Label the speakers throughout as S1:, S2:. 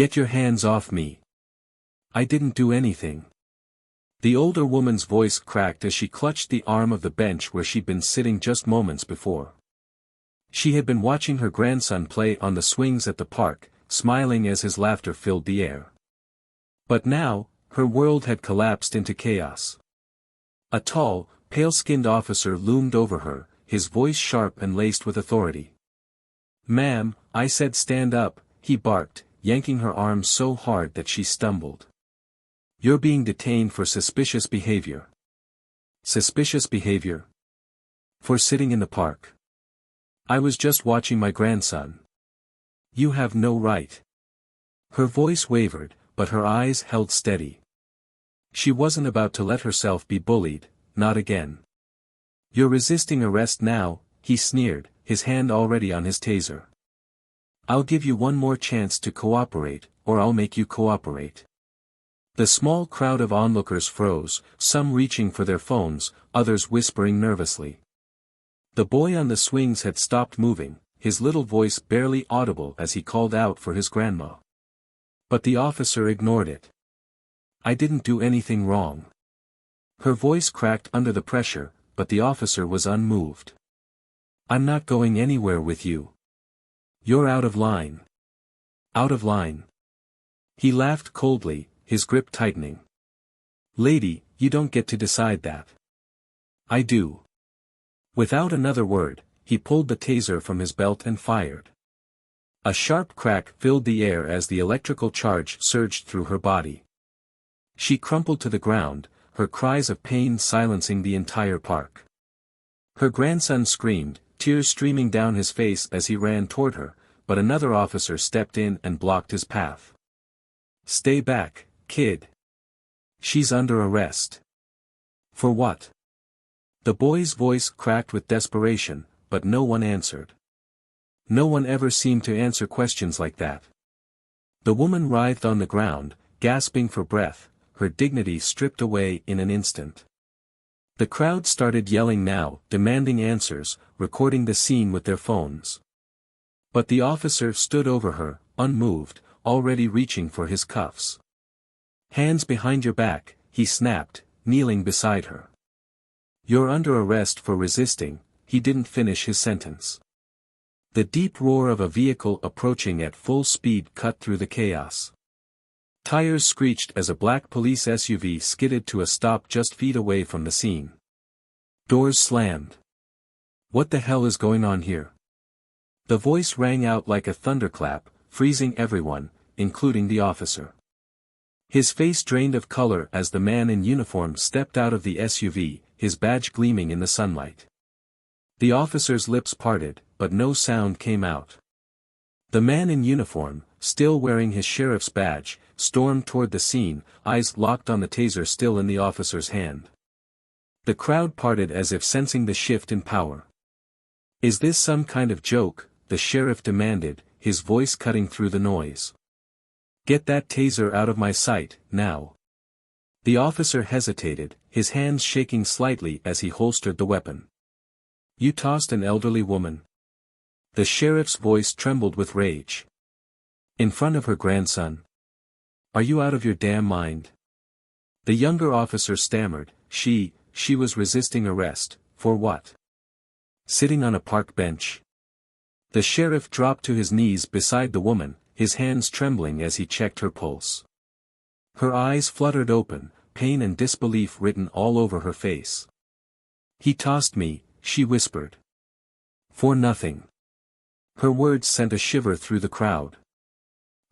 S1: Get your hands off me. I didn't do anything. The older woman's voice cracked as she clutched the arm of the bench where she'd been sitting just moments before. She had been watching her grandson play on the swings at the park, smiling as his laughter filled the air. But now, her world had collapsed into chaos. A tall, pale-skinned officer loomed over her, his voice sharp and laced with authority. "Ma'am, I said stand up," he barked, yanking her arm so hard that she stumbled. "You're being detained for suspicious behavior." "Suspicious behavior? For sitting in the park? I was just watching my grandson." "You have no right." Her voice wavered, but her eyes held steady. She wasn't about to let herself be bullied, not again. "You're resisting arrest now," he sneered, his hand already on his taser. "I'll give you one more chance to cooperate, or I'll make you cooperate." The small crowd of onlookers froze, some reaching for their phones, others whispering nervously. The boy on the swings had stopped moving, his little voice barely audible as he called out for his grandma. But the officer ignored it. "I didn't do anything wrong." Her voice cracked under the pressure, but the officer was unmoved. "I'm not going anywhere with you. You're out of line." "Out of line?" He laughed coldly, his grip tightening. "Lady, you don't get to decide that." "I do." Without another word, he pulled the taser from his belt and fired. A sharp crack filled the air as the electrical charge surged through her body. She crumpled to the ground, her cries of pain silencing the entire park. Her grandson screamed, tears streaming down his face as he ran toward her, but another officer stepped in and blocked his path. "Stay back, kid. She's under arrest." "For what?" The boy's voice cracked with desperation, but no one answered. No one ever seemed to answer questions like that. The woman writhed on the ground, gasping for breath, her dignity stripped away in an instant. The crowd started yelling now, demanding answers, recording the scene with their phones. But the officer stood over her, unmoved, already reaching for his cuffs. "Hands behind your back," he snapped, kneeling beside her. "You're under arrest for resisting." He didn't finish his sentence. The deep roar of a vehicle approaching at full speed cut through the chaos. Tires screeched as a black police SUV skidded to a stop just feet away from the scene. Doors slammed. "What the hell is going on here?" The voice rang out like a thunderclap, freezing everyone, including the officer. His face drained of color as the man in uniform stepped out of the SUV, his badge gleaming in the sunlight. The officer's lips parted, but no sound came out. The man in uniform, still wearing his sheriff's badge, stormed toward the scene, eyes locked on the taser still in the officer's hand. The crowd parted as if sensing the shift in power. "Is this some kind of joke?" the sheriff demanded, his voice cutting through the noise. "Get that taser out of my sight, now." The officer hesitated, his hands shaking slightly as he holstered the weapon. "You tossed an elderly woman." The sheriff's voice trembled with rage. "In front of her grandson. Are you out of your damn mind?" The younger officer stammered, She was resisting arrest, for what? Sitting on a park bench." The sheriff dropped to his knees beside the woman, his hands trembling as he checked her pulse. Her eyes fluttered open, pain and disbelief written all over her face. "He tossed me," she whispered. "For nothing." Her words sent a shiver through the crowd.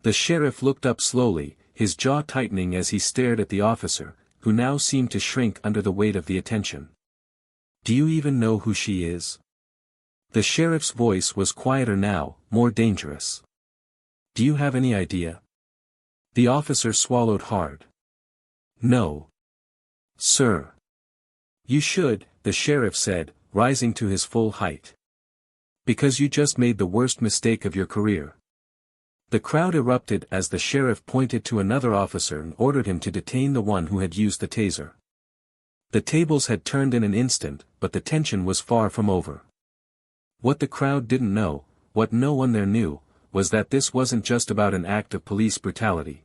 S1: The sheriff looked up slowly, his jaw tightening as he stared at the officer, who now seemed to shrink under the weight of the attention. "Do you even know who she is?" The sheriff's voice was quieter now, more dangerous. "Do you have any idea?" The officer swallowed hard. "No. Sir." "You should," the sheriff said, rising to his full height. "Because you just made the worst mistake of your career." The crowd erupted as the sheriff pointed to another officer and ordered him to detain the one who had used the taser. The tables had turned in an instant, but the tension was far from over. What the crowd didn't know, what no one there knew, was that this wasn't just about an act of police brutality.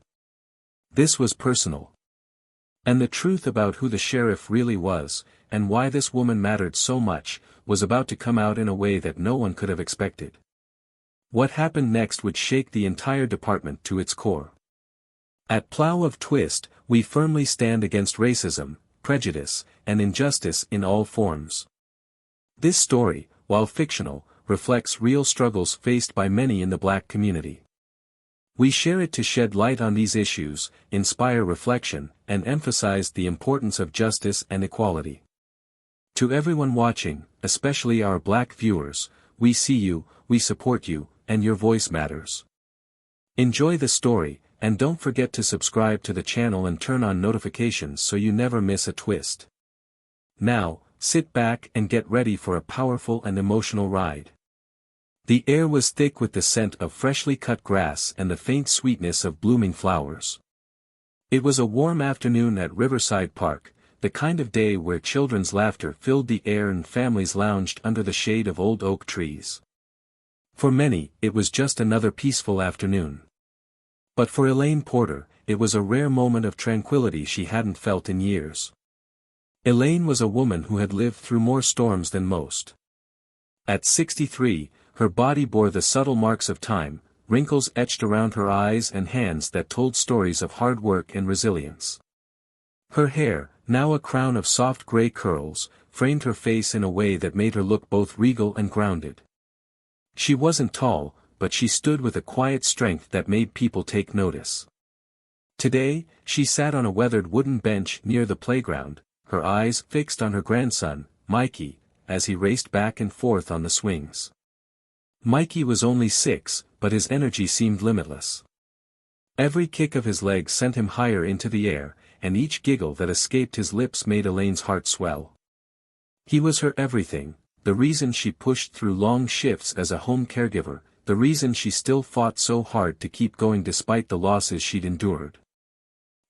S1: This was personal. And the truth about who the sheriff really was, and why this woman mattered so much, was about to come out in a way that no one could have expected. What happened next would shake the entire department to its core. At Plow of Twist, we firmly stand against racism, prejudice, and injustice in all forms. This story, while fictional, reflects real struggles faced by many in the Black community. We share it to shed light on these issues, inspire reflection, and emphasize the importance of justice and equality. To everyone watching, especially our Black viewers, we see you, we support you, and your voice matters. Enjoy the story, and don't forget to subscribe to the channel and turn on notifications so you never miss a twist. Now, sit back and get ready for a powerful and emotional ride. The air was thick with the scent of freshly cut grass and the faint sweetness of blooming flowers. It was a warm afternoon at Riverside Park, the kind of day where children's laughter filled the air and families lounged under the shade of old oak trees. For many, it was just another peaceful afternoon. But for Elaine Porter, it was a rare moment of tranquility she hadn't felt in years. Elaine was a woman who had lived through more storms than most. At 63, her body bore the subtle marks of time, wrinkles etched around her eyes and hands that told stories of hard work and resilience. Her hair, now a crown of soft gray curls, framed her face in a way that made her look both regal and grounded. She wasn't tall, but she stood with a quiet strength that made people take notice. Today, she sat on a weathered wooden bench near the playground, her eyes fixed on her grandson, Mikey, as he raced back and forth on the swings. Mikey was only 6, but his energy seemed limitless. Every kick of his legs sent him higher into the air, and each giggle that escaped his lips made Elaine's heart swell. He was her everything, the reason she pushed through long shifts as a home caregiver, the reason she still fought so hard to keep going despite the losses she'd endured.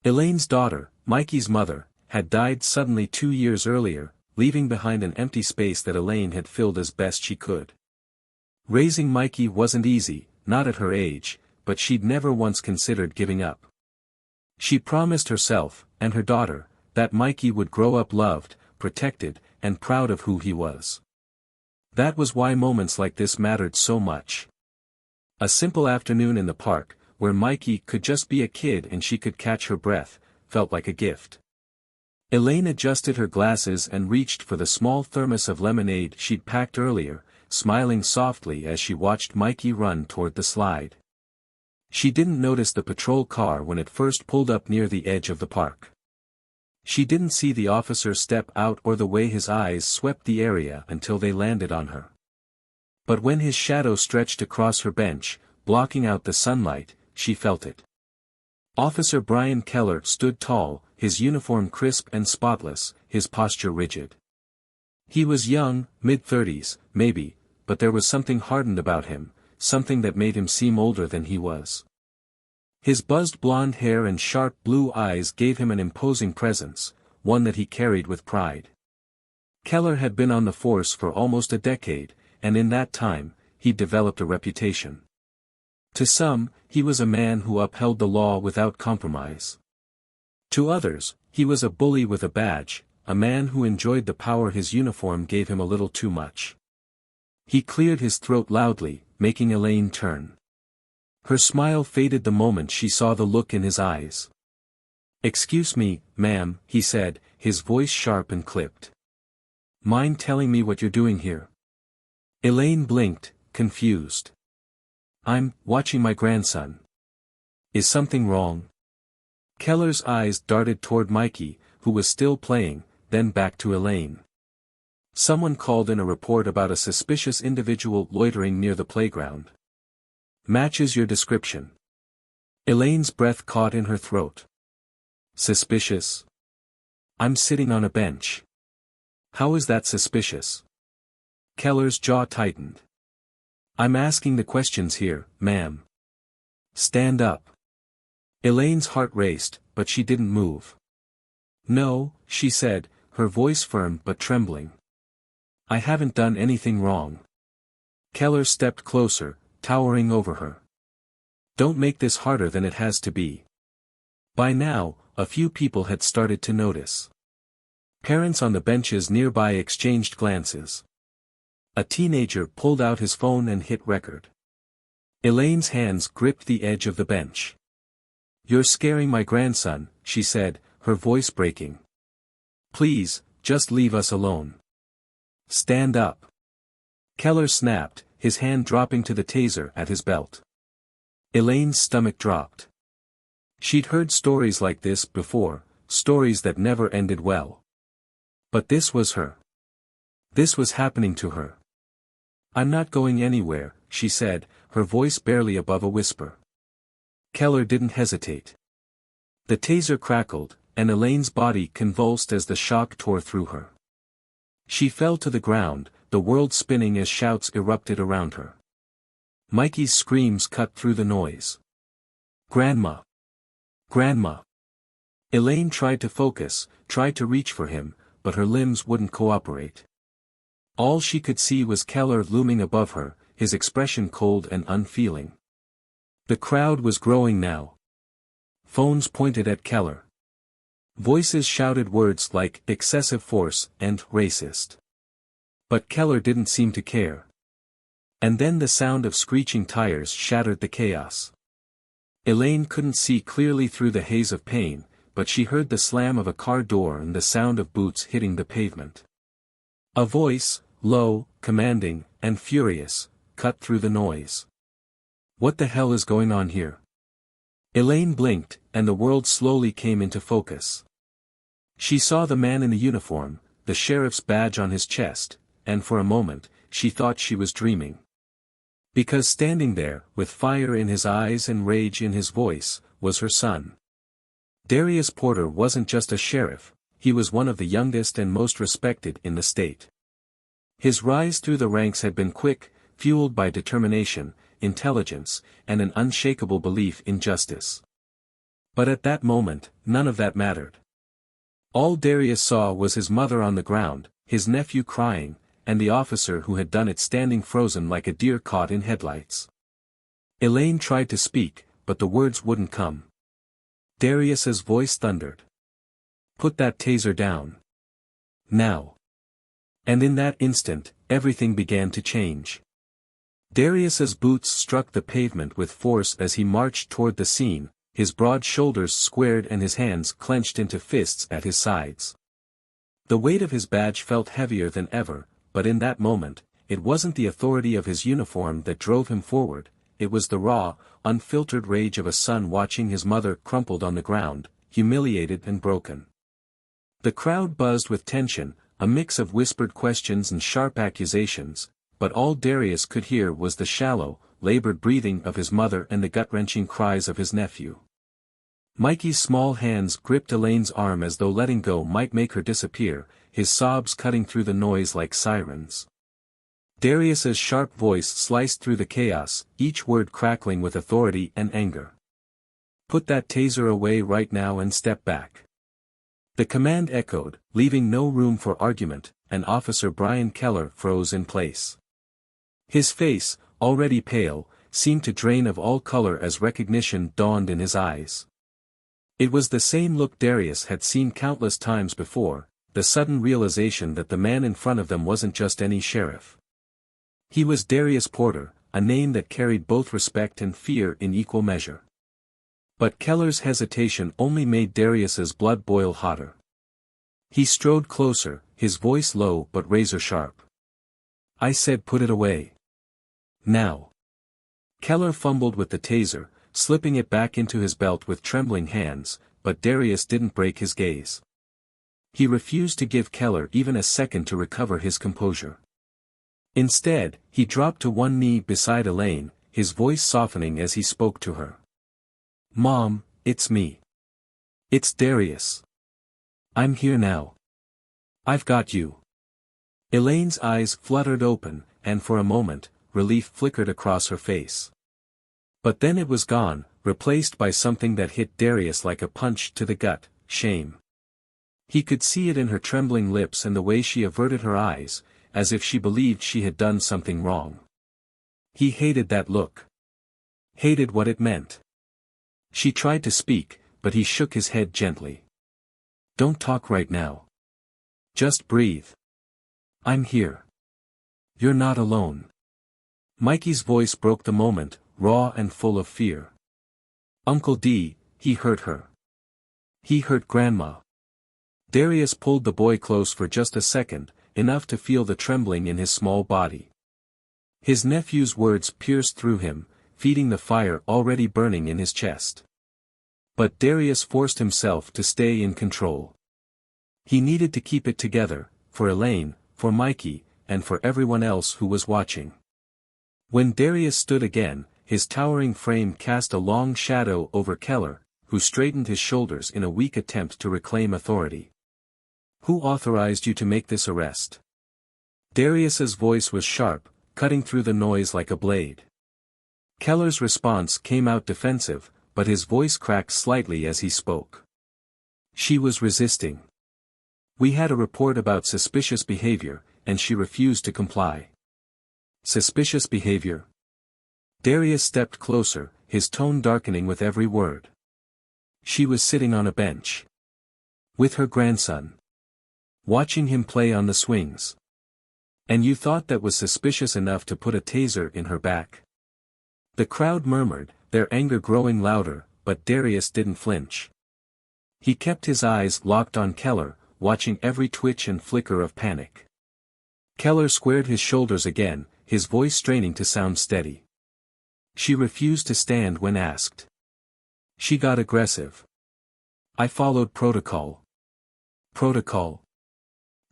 S1: Elaine's daughter, Mikey's mother, had died suddenly 2 years earlier, leaving behind an empty space that Elaine had filled as best she could. Raising Mikey wasn't easy, not at her age, but she'd never once considered giving up. She promised herself, and her daughter, that Mikey would grow up loved, protected, and proud of who he was. That was why moments like this mattered so much. A simple afternoon in the park, where Mikey could just be a kid and she could catch her breath, felt like a gift. Elaine adjusted her glasses and reached for the small thermos of lemonade she'd packed earlier, smiling softly as she watched Mikey run toward the slide. She didn't notice the patrol car when it first pulled up near the edge of the park. She didn't see the officer step out or the way his eyes swept the area until they landed on her. But when his shadow stretched across her bench, blocking out the sunlight, she felt it. Officer Brian Keller stood tall, his uniform crisp and spotless, his posture rigid. He was young, mid-30s, maybe, but there was something hardened about him, something that made him seem older than he was. His buzzed blonde hair and sharp blue eyes gave him an imposing presence, one that he carried with pride. Keller had been on the force for almost a decade, and in that time, he'd developed a reputation. To some, he was a man who upheld the law without compromise. To others, he was a bully with a badge, a man who enjoyed the power his uniform gave him a little too much. He cleared his throat loudly, making Elaine turn. Her smile faded the moment she saw the look in his eyes. "Excuse me, ma'am," he said, his voice sharp and clipped. "Mind telling me what you're doing here?" Elaine blinked, confused. "I'm watching my grandson. Is something wrong?" Keller's eyes darted toward Mikey, who was still playing, then back to Elaine. "Someone called in a report about a suspicious individual loitering near the playground. Matches your description." Elaine's breath caught in her throat. "Suspicious? I'm sitting on a bench. How is that suspicious?" Keller's jaw tightened. "I'm asking the questions here, ma'am. Stand up." Elaine's heart raced, but she didn't move. "No," she said, her voice firm but trembling. "I haven't done anything wrong." Keller stepped closer, towering over her. Don't make this harder than it has to be. By now, a few people had started to notice. Parents on the benches nearby exchanged glances. A teenager pulled out his phone and hit record. Elaine's hands gripped the edge of the bench. "You're scaring my grandson," she said, her voice breaking. "Please, just leave us alone." "Stand up." Keller snapped, his hand dropping to the taser at his belt. Elaine's stomach dropped. She'd heard stories like this before, stories that never ended well. But this was her. This was happening to her. "I'm not going anywhere," she said, her voice barely above a whisper. Keller didn't hesitate. The taser crackled, and Elaine's body convulsed as the shock tore through her. She fell to the ground, the world spinning as shouts erupted around her. Mikey's screams cut through the noise. "Grandma! Grandma!" Elaine tried to focus, tried to reach for him, but her limbs wouldn't cooperate. All she could see was Keller looming above her, his expression cold and unfeeling. The crowd was growing now. Phones pointed at Keller. Voices shouted words like excessive force and racist. But Keller didn't seem to care. And then the sound of screeching tires shattered the chaos. Elaine couldn't see clearly through the haze of pain, but she heard the slam of a car door and the sound of boots hitting the pavement. A voice, low, commanding, and furious, cut through the noise. "What the hell is going on here?" Elaine blinked, and the world slowly came into focus. She saw the man in the uniform, the sheriff's badge on his chest, and for a moment, she thought she was dreaming. Because standing there, with fire in his eyes and rage in his voice, was her son. Darius Porter wasn't just a sheriff, he was one of the youngest and most respected in the state. His rise through the ranks had been quick, fueled by determination, intelligence, and an unshakable belief in justice. But at that moment, none of that mattered. All Darius saw was his mother on the ground, his nephew crying, and the officer who had done it standing frozen like a deer caught in headlights. Elaine tried to speak, but the words wouldn't come. Darius's voice thundered. "Put that taser down. Now." And in that instant, everything began to change. Darius's boots struck the pavement with force as he marched toward the scene, his broad shoulders squared and his hands clenched into fists at his sides. The weight of his badge felt heavier than ever, but in that moment, it wasn't the authority of his uniform that drove him forward, it was the raw, unfiltered rage of a son watching his mother crumpled on the ground, humiliated and broken. The crowd buzzed with tension, a mix of whispered questions and sharp accusations, but all Darius could hear was the shallow, labored breathing of his mother and the gut-wrenching cries of his nephew. Mikey's small hands gripped Elaine's arm as though letting go might make her disappear, his sobs cutting through the noise like sirens. Darius's sharp voice sliced through the chaos, each word crackling with authority and anger. "Put that taser away right now and step back." The command echoed, leaving no room for argument, and Officer Brian Keller froze in place. His face, already pale, seemed to drain of all color as recognition dawned in his eyes. It was the same look Darius had seen countless times before, the sudden realization that the man in front of them wasn't just any sheriff. He was Darius Porter, a name that carried both respect and fear in equal measure. But Keller's hesitation only made Darius's blood boil hotter. He strode closer, his voice low but razor-sharp. "I said put it away. Now." Keller fumbled with the taser, slipping it back into his belt with trembling hands, but Darius didn't break his gaze. He refused to give Keller even a second to recover his composure. Instead, he dropped to one knee beside Elaine, his voice softening as he spoke to her. "Mom, it's me. It's Darius. I'm here now. I've got you." Elaine's eyes fluttered open, and for a moment, relief flickered across her face. But then it was gone, replaced by something that hit Darius like a punch to the gut, shame. He could see it in her trembling lips and the way she averted her eyes, as if she believed she had done something wrong. He hated that look. Hated what it meant. She tried to speak, but he shook his head gently. Don't talk right now. Just breathe. I'm here. You're not alone. Mikey's voice broke the moment, raw and full of fear. Uncle D, he hurt her. He hurt Grandma. Darius pulled the boy close for just a second, enough to feel the trembling in his small body. His nephew's words pierced through him, feeding the fire already burning in his chest. But Darius forced himself to stay in control. He needed to keep it together, for Elaine, for Mikey, and for everyone else who was watching. When Darius stood again, his towering frame cast a long shadow over Keller, who straightened his shoulders in a weak attempt to reclaim authority. Who authorized you to make this arrest? Darius's voice was sharp, cutting through the noise like a blade. Keller's response came out defensive, but his voice cracked slightly as he spoke. She was resisting. We had a report about suspicious behavior, and she refused to comply. Suspicious behavior? Darius stepped closer, his tone darkening with every word. She was sitting on a bench. With her grandson. Watching him play on the swings. And you thought that was suspicious enough to put a taser in her back? The crowd murmured, their anger growing louder, but Darius didn't flinch. He kept his eyes locked on Keller, watching every twitch and flicker of panic. Keller squared his shoulders again, his voice straining to sound steady. She refused to stand when asked. She got aggressive. I followed protocol. Protocol?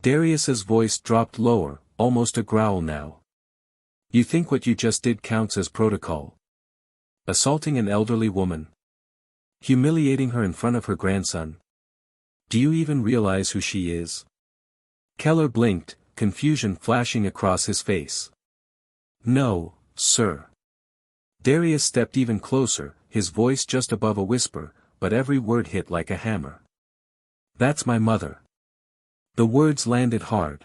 S1: Darius's voice dropped lower, almost a growl now. You think what you just did counts as protocol? Assaulting an elderly woman? Humiliating her in front of her grandson? Do you even realize who she is? Keller blinked, confusion flashing across his face. No, sir. Darius stepped even closer, his voice just above a whisper, but every word hit like a hammer. That's my mother. The words landed hard.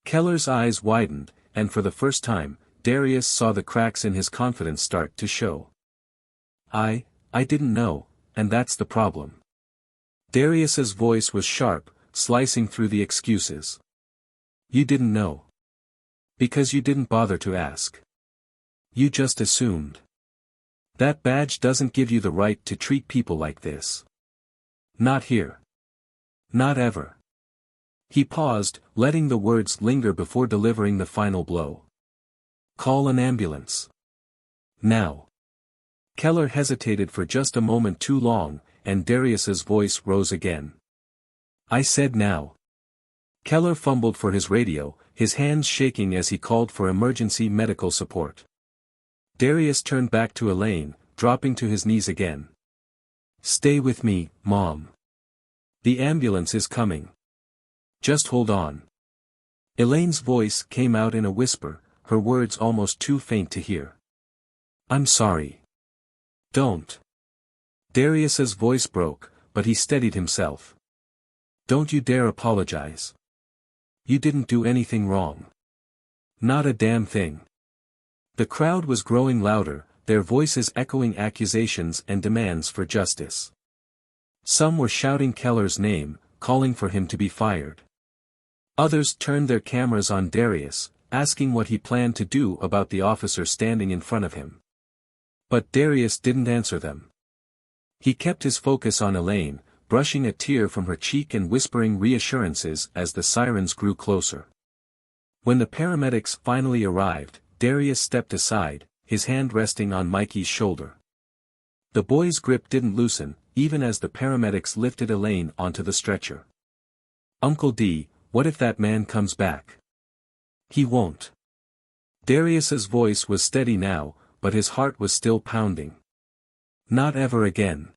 S1: Keller's eyes widened, and for the first time, Darius saw the cracks in his confidence start to show. I didn't know, and that's the problem. Darius's voice was sharp, slicing through the excuses. You didn't know. Because you didn't bother to ask. You just assumed. That badge doesn't give you the right to treat people like this. Not here. Not ever. He paused, letting the words linger before delivering the final blow. Call an ambulance. Now. Keller hesitated for just a moment too long, and Darius's voice rose again. I said now. Keller fumbled for his radio, his hands shaking as he called for emergency medical support. Darius turned back to Elaine, dropping to his knees again. Stay with me, Mom. The ambulance is coming. Just hold on. Elaine's voice came out in a whisper, her words almost too faint to hear. I'm sorry. Don't. Darius's voice broke, but he steadied himself. Don't you dare apologize. You didn't do anything wrong. Not a damn thing. The crowd was growing louder, their voices echoing accusations and demands for justice. Some were shouting Keller's name, calling for him to be fired. Others turned their cameras on Darius, asking what he planned to do about the officer standing in front of him. But Darius didn't answer them. He kept his focus on Elaine, brushing a tear from her cheek and whispering reassurances as the sirens grew closer. When the paramedics finally arrived, Darius stepped aside, his hand resting on Mikey's shoulder. The boy's grip didn't loosen, even as the paramedics lifted Elaine onto the stretcher. Uncle D, what if that man comes back? He won't. Darius's voice was steady now, but his heart was still pounding. Not ever again.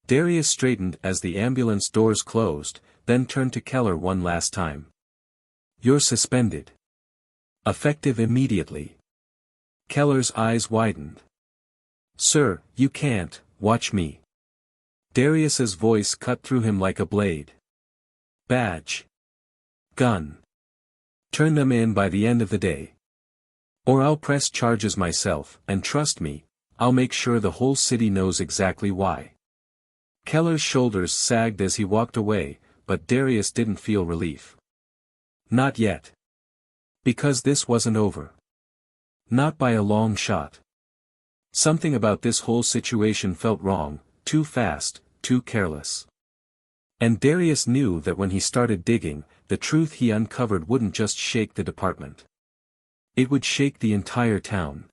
S1: Darius straightened as the ambulance doors closed, then turned to Keller one last time. You're suspended. Effective immediately. Keller's eyes widened. Sir, you can't, watch me. Darius's voice cut through him like a blade. Badge. Gun. Turn them in by the end of the day. Or I'll press charges myself, and trust me, I'll make sure the whole city knows exactly why. Keller's shoulders sagged as he walked away, but Darius didn't feel relief. Not yet. Because this wasn't over. Not by a long shot. Something about this whole situation felt wrong, too fast, too careless. And Darius knew that when he started digging, the truth he uncovered wouldn't just shake the department. It would shake the entire town.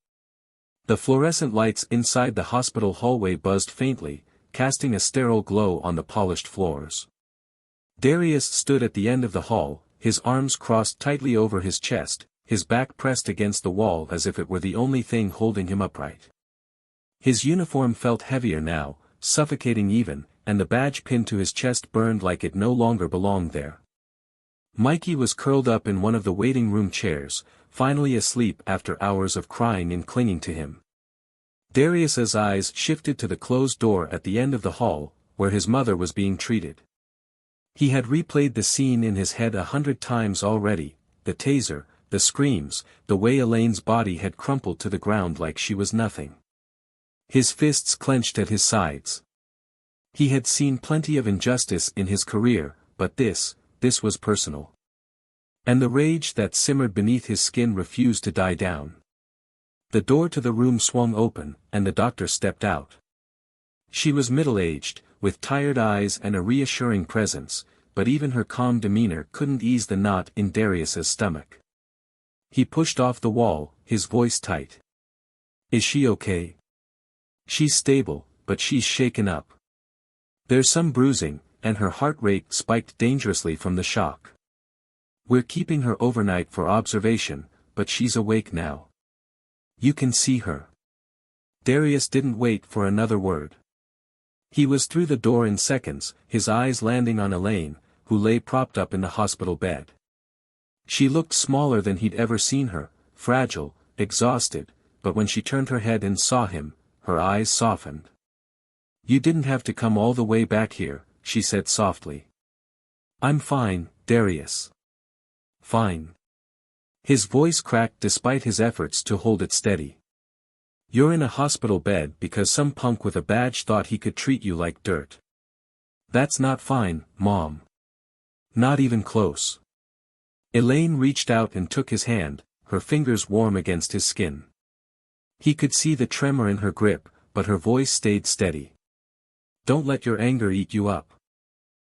S1: The fluorescent lights inside the hospital hallway buzzed faintly, casting a sterile glow on the polished floors. Darius stood at the end of the hall, his arms crossed tightly over his chest, his back pressed against the wall as if it were the only thing holding him upright. His uniform felt heavier now, suffocating even, and the badge pinned to his chest burned like it no longer belonged there. Mikey was curled up in one of the waiting room chairs, finally asleep after hours of crying and clinging to him. Darius's eyes shifted to the closed door at the end of the hall, where his mother was being treated. He had replayed the scene in his head 100 times already, the taser, the screams, the way Elaine's body had crumpled to the ground like she was nothing. His fists clenched at his sides. He had seen plenty of injustice in his career, but this was personal. And the rage that simmered beneath his skin refused to die down. The door to the room swung open, and the doctor stepped out. She was middle-aged, with tired eyes and a reassuring presence, but even her calm demeanor couldn't ease the knot in Darius's stomach. He pushed off the wall, his voice tight. "Is she okay?" "She's stable, but she's shaken up. There's some bruising, and her heart rate spiked dangerously from the shock. We're keeping her overnight for observation, but she's awake now. You can see her." Darius didn't wait for another word. He was through the door in seconds, his eyes landing on Elaine, who lay propped up in the hospital bed. She looked smaller than he'd ever seen her, fragile, exhausted, but when she turned her head and saw him, her eyes softened. "You didn't have to come all the way back here," she said softly. "I'm fine, Darius. Fine." His voice cracked despite his efforts to hold it steady. "You're in a hospital bed because some punk with a badge thought he could treat you like dirt. That's not fine, Mom. Not even close." Elaine reached out and took his hand, her fingers warm against his skin. He could see the tremor in her grip, but her voice stayed steady. "Don't let your anger eat you up.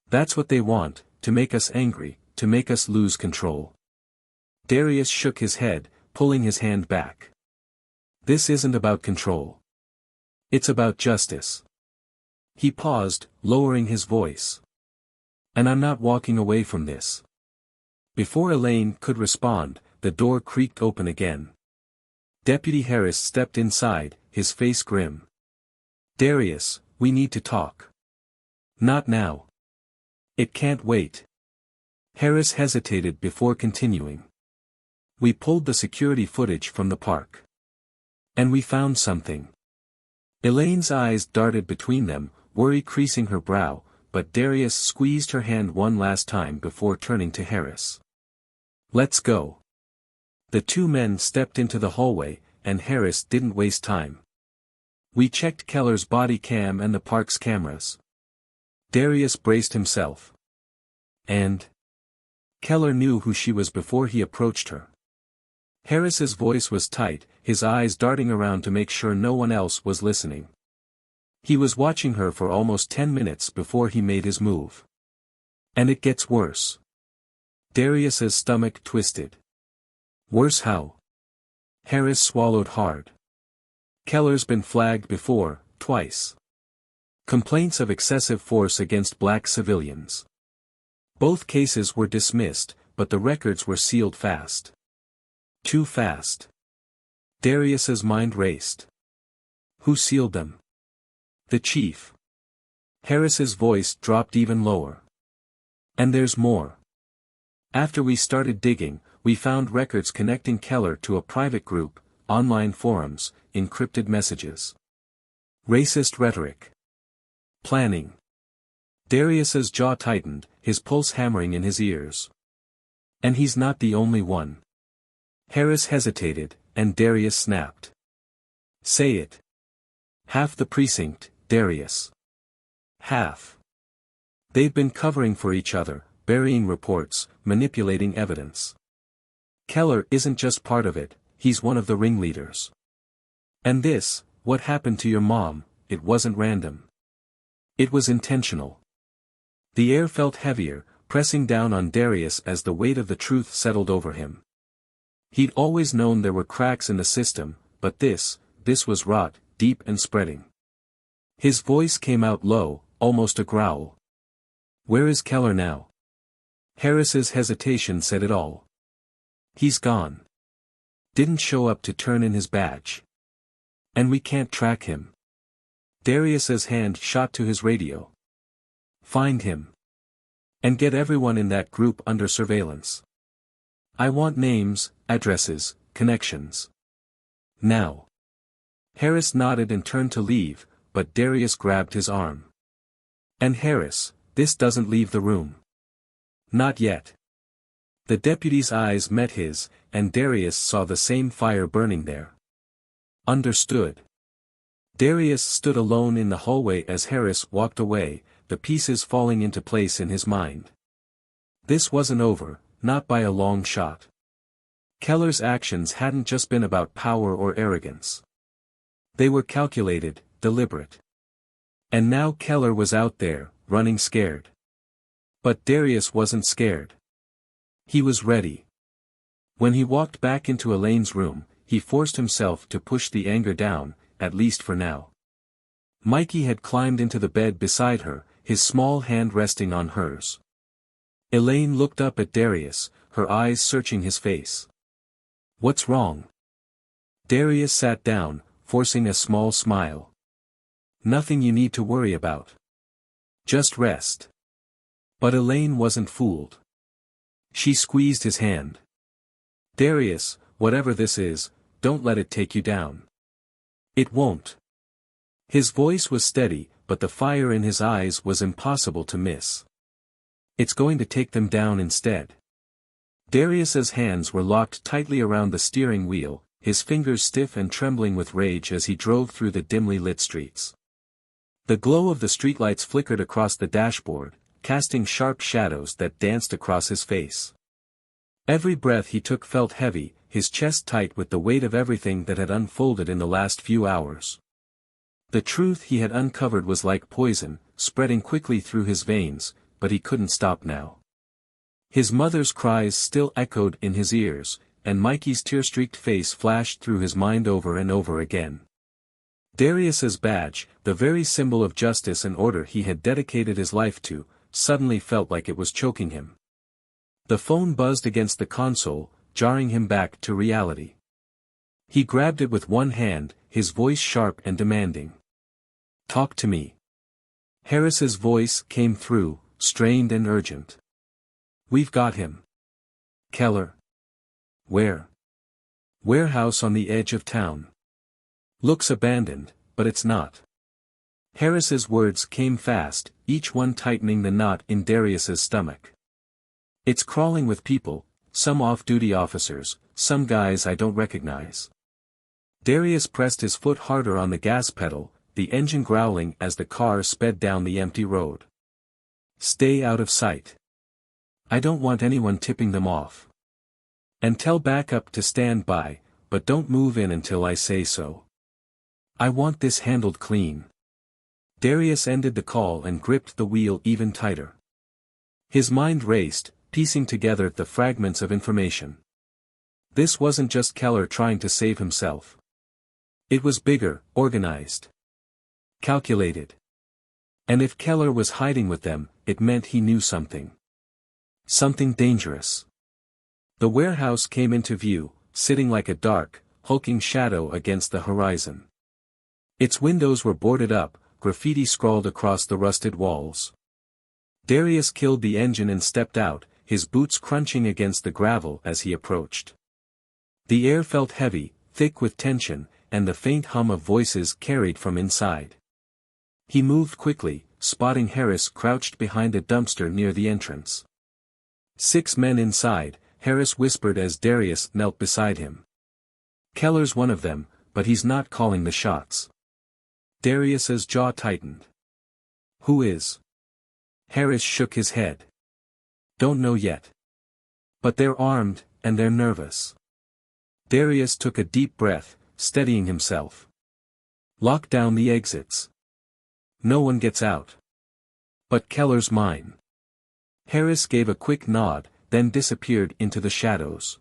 S1: That's what they want, to make us angry, to make us lose control." Darius shook his head, pulling his hand back. "This isn't about control. It's about justice." He paused, lowering his voice. "And I'm not walking away from this." Before Elaine could respond, the door creaked open again. Deputy Harris stepped inside, his face grim. "Darius, we need to talk." "Not now. It can't wait." Harris hesitated before continuing. "We pulled the security footage from the park. And we found something." Elaine's eyes darted between them, worry creasing her brow, but Darius squeezed her hand one last time before turning to Harris. "Let's go." The two men stepped into the hallway, and Harris didn't waste time. "We checked Keller's body cam and the park's cameras." Darius braced himself. "And?" "Keller knew who she was before he approached her." Harris's voice was tight, his eyes darting around to make sure no one else was listening. He was watching her for almost 10 minutes before he made his move. "And it gets worse." Darius's stomach twisted. "Worse how?" Harris swallowed hard. "Keller's been flagged before, twice. Complaints of excessive force against black civilians. Both cases were dismissed, but the records were sealed fast. Too fast." Darius's mind raced. "Who sealed them?" "The chief." Harris's voice dropped even lower. "And there's more. After we started digging, we found records connecting Keller to a private group, online forums, encrypted messages. Racist rhetoric. Planning." Darius's jaw tightened, his pulse hammering in his ears. "And he's not the only one." Harris hesitated, and Darius snapped. "Say it." Half the precinct, Darius. Half. They've been covering for each other, burying reports, manipulating evidence. Keller isn't just part of it, he's one of the ringleaders. And this, what happened to your mom, it wasn't random. It was intentional. The air felt heavier, pressing down on Darius as the weight of the truth settled over him. He'd always known there were cracks in the system, but this was rot, deep and spreading. His voice came out low, almost a growl. Where is Keller now? Harris's hesitation said it all. He's gone. Didn't show up to turn in his badge. And we can't track him. Darius's hand shot to his radio. Find him. And get everyone in that group under surveillance. I want names, addresses, connections. Now. Harris nodded and turned to leave, but Darius grabbed his arm. And Harris, this doesn't leave the room. Not yet. The deputy's eyes met his, and Darius saw the same fire burning there. Understood. Darius stood alone in the hallway as Harris walked away, the pieces falling into place in his mind. This wasn't over, not by a long shot. Keller's actions hadn't just been about power or arrogance. They were calculated, deliberate. And now Keller was out there, running scared. But Darius wasn't scared. He was ready. When he walked back into Elaine's room, he forced himself to push the anger down, at least for now. Mikey had climbed into the bed beside her, his small hand resting on hers. Elaine looked up at Darius, her eyes searching his face. What's wrong? Darius sat down, forcing a small smile. Nothing you need to worry about. Just rest. But Elaine wasn't fooled. She squeezed his hand. Darius, whatever this is, don't let it take you down. It won't. His voice was steady, but the fire in his eyes was impossible to miss. It's going to take them down instead. Darius's hands were locked tightly around the steering wheel, his fingers stiff and trembling with rage as he drove through the dimly lit streets. The glow of the streetlights flickered across the dashboard, casting sharp shadows that danced across his face. Every breath he took felt heavy, his chest tight with the weight of everything that had unfolded in the last few hours. The truth he had uncovered was like poison, spreading quickly through his veins, but he couldn't stop now. His mother's cries still echoed in his ears, and Mikey's tear-streaked face flashed through his mind over and over again. Darius's badge, the very symbol of justice and order he had dedicated his life to, suddenly felt like it was choking him. The phone buzzed against the console, jarring him back to reality. He grabbed it with one hand, his voice sharp and demanding. Talk to me. Harris's voice came through, strained and urgent. We've got him. Keller. Where? Warehouse on the edge of town. Looks abandoned, but it's not. Harris's words came fast, each one tightening the knot in Darius's stomach. It's crawling with people, some off-duty officers, some guys I don't recognize. Darius pressed his foot harder on the gas pedal, the engine growling as the car sped down the empty road. Stay out of sight. I don't want anyone tipping them off. And tell backup to stand by, but don't move in until I say so. I want this handled clean. Darius ended the call and gripped the wheel even tighter. His mind raced, piecing together the fragments of information. This wasn't just Keller trying to save himself. It was bigger, organized. Calculated. And if Keller was hiding with them, it meant he knew something. Something dangerous. The warehouse came into view, sitting like a dark, hulking shadow against the horizon. Its windows were boarded up, graffiti scrawled across the rusted walls. Darius killed the engine and stepped out, his boots crunching against the gravel as he approached. The air felt heavy, thick with tension, and the faint hum of voices carried from inside. He moved quickly, spotting Harris crouched behind a dumpster near the entrance. 6 men inside, Harris whispered as Darius knelt beside him. Keller's one of them, but he's not calling the shots. Darius's jaw tightened. Who is? Harris shook his head. Don't know yet. But they're armed, and they're nervous. Darius took a deep breath, steadying himself. Lock down the exits. No one gets out. But Keller's mine. Harris gave a quick nod, then disappeared into the shadows.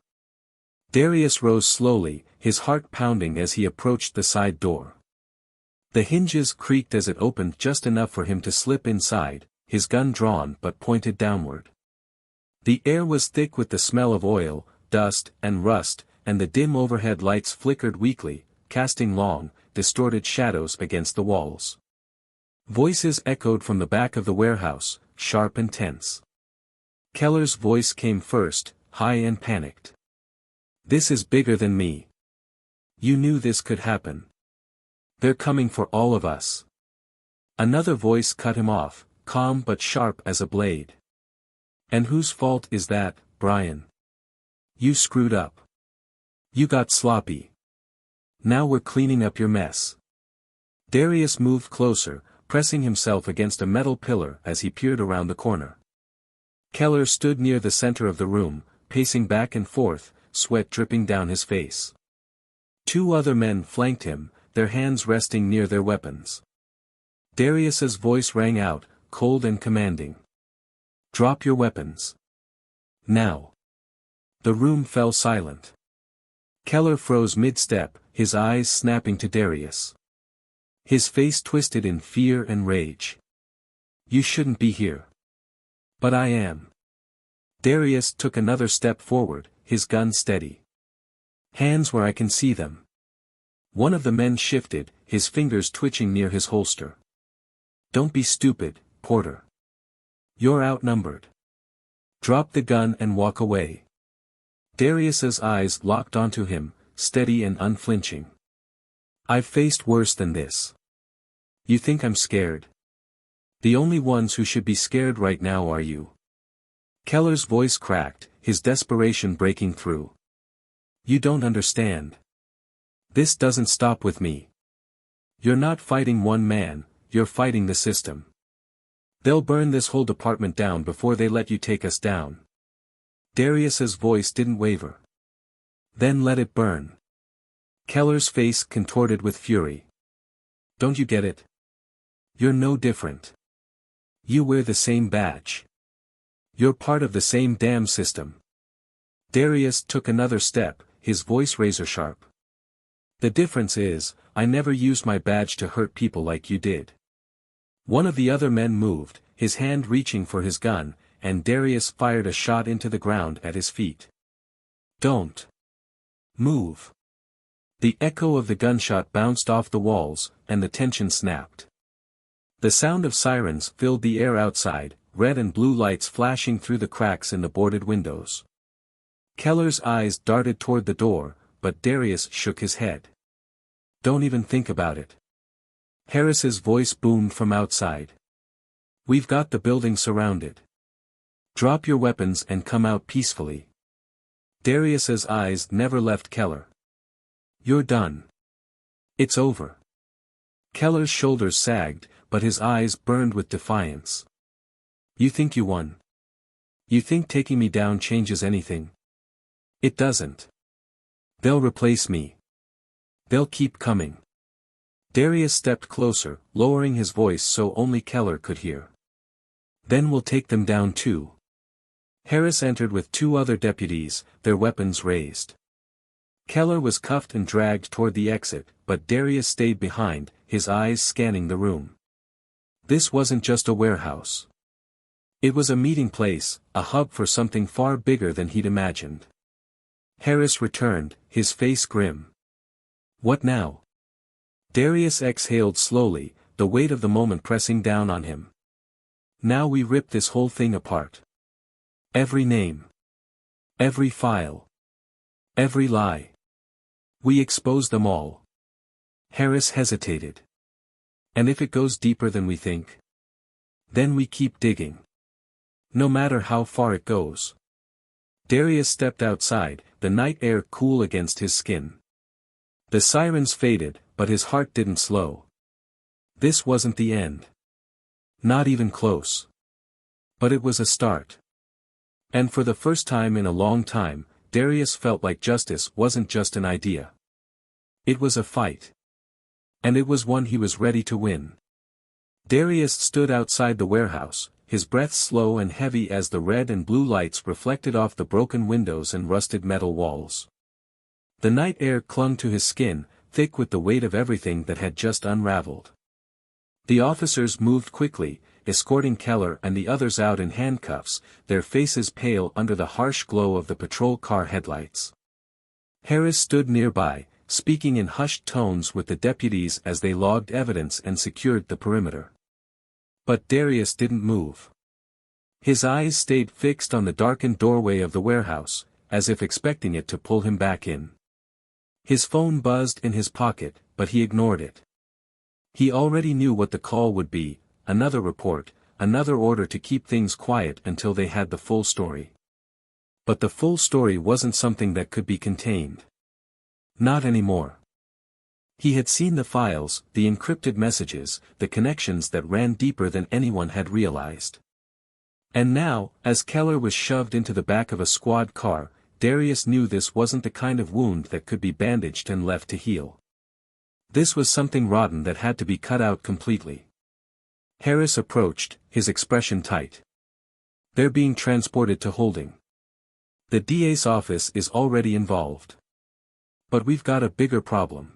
S1: Darius rose slowly, his heart pounding as he approached the side door. The hinges creaked as it opened just enough for him to slip inside, his gun drawn but pointed downward. The air was thick with the smell of oil, dust, and rust, and the dim overhead lights flickered weakly, casting long, distorted shadows against the walls. Voices echoed from the back of the warehouse, sharp and tense. Keller's voice came first, high and panicked. This is bigger than me. You knew this could happen. They're coming for all of us. Another voice cut him off, calm but sharp as a blade. And whose fault is that, Brian? You screwed up. You got sloppy. Now we're cleaning up your mess. Darius moved closer, pressing himself against a metal pillar as he peered around the corner. Keller stood near the center of the room, pacing back and forth, sweat dripping down his face. Two other men flanked him, their hands resting near their weapons. Darius's voice rang out, cold and commanding. Drop your weapons. Now. The room fell silent. Keller froze mid-step, his eyes snapping to Darius. His face twisted in fear and rage. You shouldn't be here. But I am. Darius took another step forward, his gun steady. Hands where I can see them. One of the men shifted, his fingers twitching near his holster. Don't be stupid, Porter. You're outnumbered. Drop the gun and walk away. Darius's eyes locked onto him, steady and unflinching. I've faced worse than this. You think I'm scared? The only ones who should be scared right now are you. Keller's voice cracked, his desperation breaking through. You don't understand. This doesn't stop with me. You're not fighting one man, you're fighting the system. They'll burn this whole department down before they let you take us down. Darius's voice didn't waver. Then let it burn. Keller's face contorted with fury. Don't you get it? You're no different. You wear the same badge. You're part of the same damn system. Darius took another step, his voice razor-sharp. The difference is, I never used my badge to hurt people like you did. One of the other men moved, his hand reaching for his gun, and Darius fired a shot into the ground at his feet. Don't move. The echo of the gunshot bounced off the walls, and the tension snapped. The sound of sirens filled the air outside, red and blue lights flashing through the cracks in the boarded windows. Keller's eyes darted toward the door, but Darius shook his head. Don't even think about it. Harris's voice boomed from outside. We've got the building surrounded. Drop your weapons and come out peacefully. Darius's eyes never left Keller. You're done. It's over. Keller's shoulders sagged, but his eyes burned with defiance. You think you won? You think taking me down changes anything? It doesn't. They'll replace me. They'll keep coming. Darius stepped closer, lowering his voice so only Keller could hear. Then we'll take them down too. Harris entered with two other deputies, their weapons raised. Keller was cuffed and dragged toward the exit, but Darius stayed behind, his eyes scanning the room. This wasn't just a warehouse. It was a meeting place, a hub for something far bigger than he'd imagined. Harris returned, his face grim. What now? Darius exhaled slowly, the weight of the moment pressing down on him. Now we rip this whole thing apart. Every name. Every file. Every lie. We expose them all. Harris hesitated. And if it goes deeper than we think? Then we keep digging. No matter how far it goes. Darius stepped outside, the night air cool against his skin. The sirens faded, but his heart didn't slow. This wasn't the end. Not even close. But it was a start. And for the first time in a long time, Darius felt like justice wasn't just an idea. It was a fight. And it was one he was ready to win. Darius stood outside the warehouse, his breath slow and heavy as the red and blue lights reflected off the broken windows and rusted metal walls. The night air clung to his skin, thick with the weight of everything that had just unraveled. The officers moved quickly, escorting Keller and the others out in handcuffs, their faces pale under the harsh glow of the patrol car headlights. Harris stood nearby, speaking in hushed tones with the deputies as they logged evidence and secured the perimeter. But Darius didn't move. His eyes stayed fixed on the darkened doorway of the warehouse, as if expecting it to pull him back in. His phone buzzed in his pocket, but he ignored it. He already knew what the call would be, another report, another order to keep things quiet until they had the full story. But the full story wasn't something that could be contained. Not anymore. He had seen the files, the encrypted messages, the connections that ran deeper than anyone had realized. And now, as Keller was shoved into the back of a squad car, Darius knew this wasn't the kind of wound that could be bandaged and left to heal. This was something rotten that had to be cut out completely. Harris approached, his expression tight. They're being transported to holding. The DA's office is already involved. But we've got a bigger problem.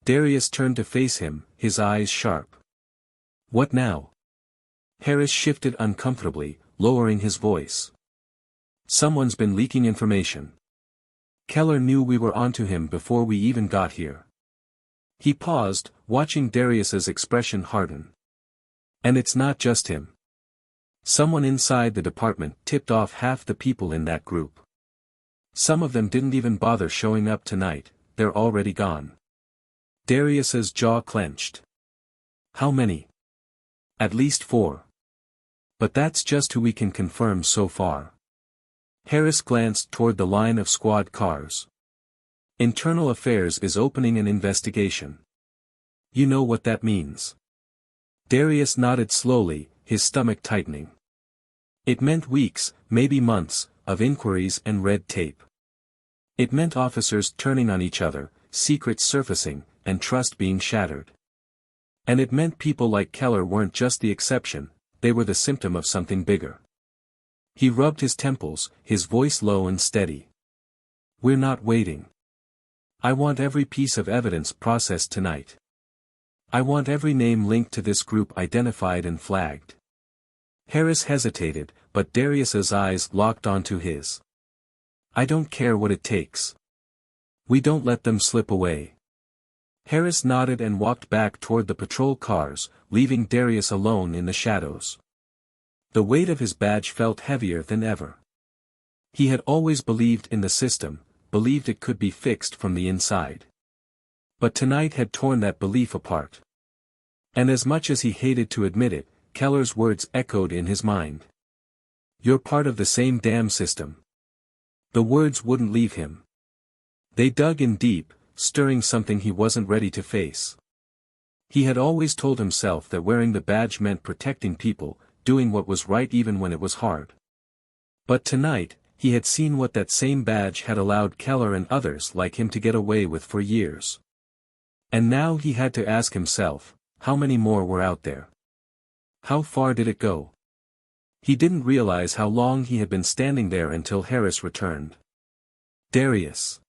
S1: Darius turned to face him, his eyes sharp. What now? Harris shifted uncomfortably, lowering his voice. Someone's been leaking information. Keller knew we were onto him before we even got here. He paused, watching Darius's expression harden. And it's not just him. Someone inside the department tipped off half the people in that group. Some of them didn't even bother showing up tonight, they're already gone. Darius's jaw clenched. How many? At least 4. But that's just who we can confirm so far. Harris glanced toward the line of squad cars. Internal Affairs is opening an investigation. You know what that means. Darius nodded slowly, his stomach tightening. It meant weeks, maybe months, of inquiries and red tape. It meant officers turning on each other, secrets surfacing, and trust being shattered. And it meant people like Keller weren't just the exception, they were the symptom of something bigger. He rubbed his temples, his voice low and steady. We're not waiting. I want every piece of evidence processed tonight. I want every name linked to this group identified and flagged. Harris hesitated, but Darius's eyes locked onto his. I don't care what it takes. We don't let them slip away. Harris nodded and walked back toward the patrol cars, leaving Darius alone in the shadows. The weight of his badge felt heavier than ever. He had always believed in the system, believed it could be fixed from the inside. But tonight had torn that belief apart. And as much as he hated to admit it, Keller's words echoed in his mind. You're part of the same damn system. The words wouldn't leave him. They dug in deep, stirring something he wasn't ready to face. He had always told himself that wearing the badge meant protecting people, doing what was right even when it was hard. But tonight, he had seen what that same badge had allowed Keller and others like him to get away with for years. And now he had to ask himself, how many more were out there? How far did it go? He didn't realize how long he had been standing there until Harris returned. Darius.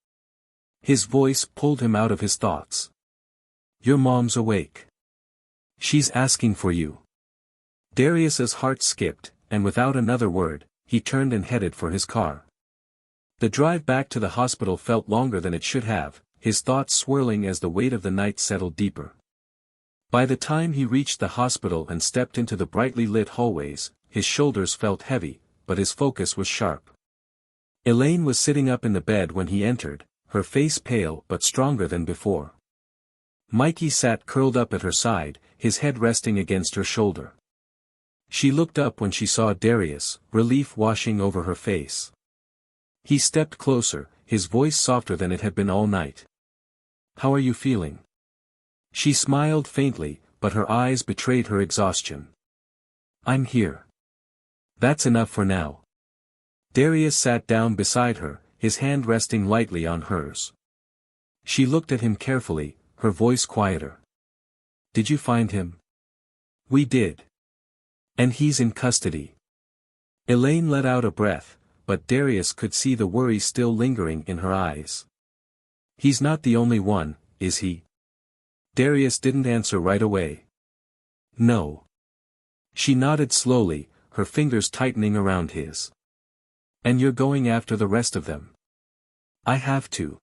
S1: His voice pulled him out of his thoughts. Your mom's awake. She's asking for you. Darius's heart skipped, and without another word, he turned and headed for his car. The drive back to the hospital felt longer than it should have, his thoughts swirling as the weight of the night settled deeper. By the time he reached the hospital and stepped into the brightly lit hallways, his shoulders felt heavy, but his focus was sharp. Elaine was sitting up in the bed when he entered, her face pale but stronger than before. Mikey sat curled up at her side, his head resting against her shoulder. She looked up when she saw Darius, relief washing over her face. He stepped closer, his voice softer than it had been all night. How are you feeling? She smiled faintly, but her eyes betrayed her exhaustion. "I'm here. That's enough for now." Darius sat down beside her, his hand resting lightly on hers. She looked at him carefully, her voice quieter. "Did you find him?" "We did. And he's in custody." Elaine let out a breath, but Darius could see the worry still lingering in her eyes. "He's not the only one, is he?" Darius didn't answer right away. "No." She nodded slowly, her fingers tightening around his. "And you're going after the rest of them?" "I have to."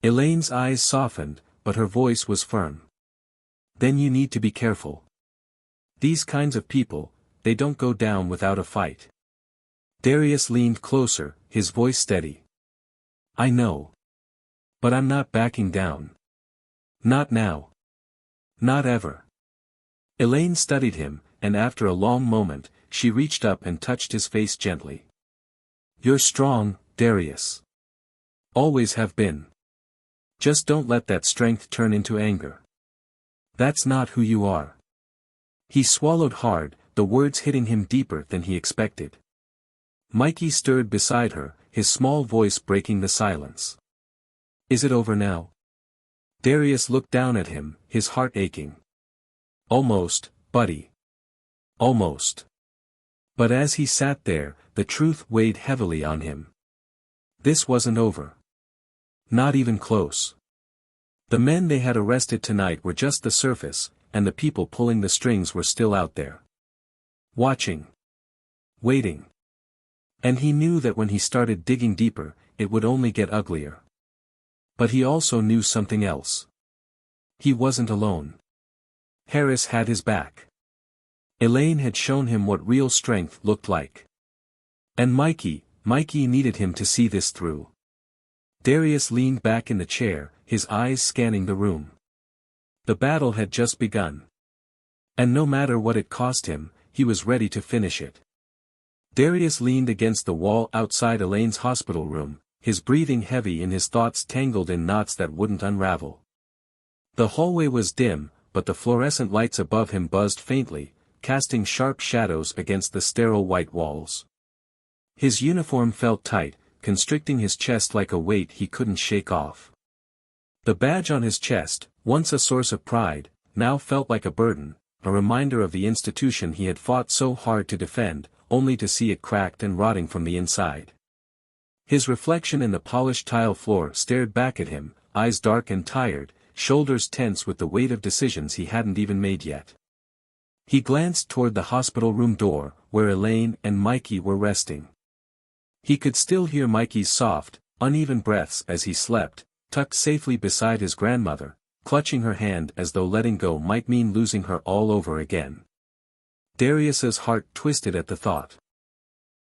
S1: Elaine's eyes softened, but her voice was firm. "Then you need to be careful. These kinds of people, they don't go down without a fight." Darius leaned closer, his voice steady. "I know. But I'm not backing down. Not now. Not ever." Elaine studied him, and after a long moment, she reached up and touched his face gently. "You're strong, Darius. Always have been. Just don't let that strength turn into anger. That's not who you are." He swallowed hard, the words hitting him deeper than he expected. Mikey stirred beside her, his small voice breaking the silence. "Is it over now?" Darius looked down at him, his heart aching. "Almost, buddy. Almost." But as he sat there, the truth weighed heavily on him. This wasn't over. Not even close. The men they had arrested tonight were just the surface, and the people pulling the strings were still out there. Watching. Waiting. And he knew that when he started digging deeper, it would only get uglier. But he also knew something else. He wasn't alone. Harris had his back. Elaine had shown him what real strength looked like. And Mikey needed him to see this through. Darius leaned back in the chair, his eyes scanning the room. The battle had just begun. And no matter what it cost him, he was ready to finish it. Darius leaned against the wall outside Elaine's hospital room, his breathing heavy and his thoughts tangled in knots that wouldn't unravel. The hallway was dim, but the fluorescent lights above him buzzed faintly, casting sharp shadows against the sterile white walls. His uniform felt tight, constricting his chest like a weight he couldn't shake off. The badge on his chest, once a source of pride, now felt like a burden, a reminder of the institution he had fought so hard to defend, only to see it cracked and rotting from the inside. His reflection in the polished tile floor stared back at him, eyes dark and tired, shoulders tense with the weight of decisions he hadn't even made yet. He glanced toward the hospital room door, where Elaine and Mikey were resting. He could still hear Mikey's soft, uneven breaths as he slept, tucked safely beside his grandmother, clutching her hand as though letting go might mean losing her all over again. Darius's heart twisted at the thought.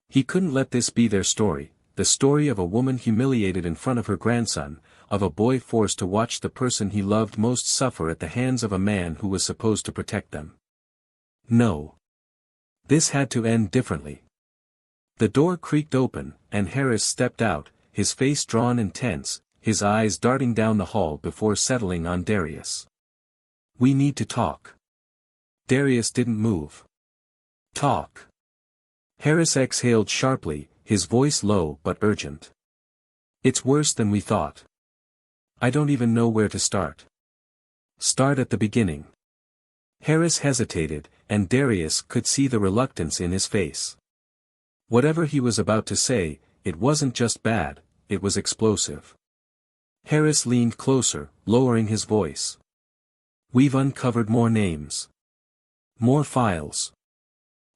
S1: He couldn't let this be their story, the story of a woman humiliated in front of her grandson, of a boy forced to watch the person he loved most suffer at the hands of a man who was supposed to protect them. No. This had to end differently. The door creaked open, and Harris stepped out, his face drawn and tense, his eyes darting down the hall before settling on Darius. "We need to talk." Darius didn't move. "Talk." Harris exhaled sharply, his voice low but urgent. "It's worse than we thought. I don't even know where to start." "Start at the beginning." Harris hesitated, and Darius could see the reluctance in his face. Whatever he was about to say, it wasn't just bad, it was explosive. Harris leaned closer, lowering his voice. "We've uncovered more names. More files.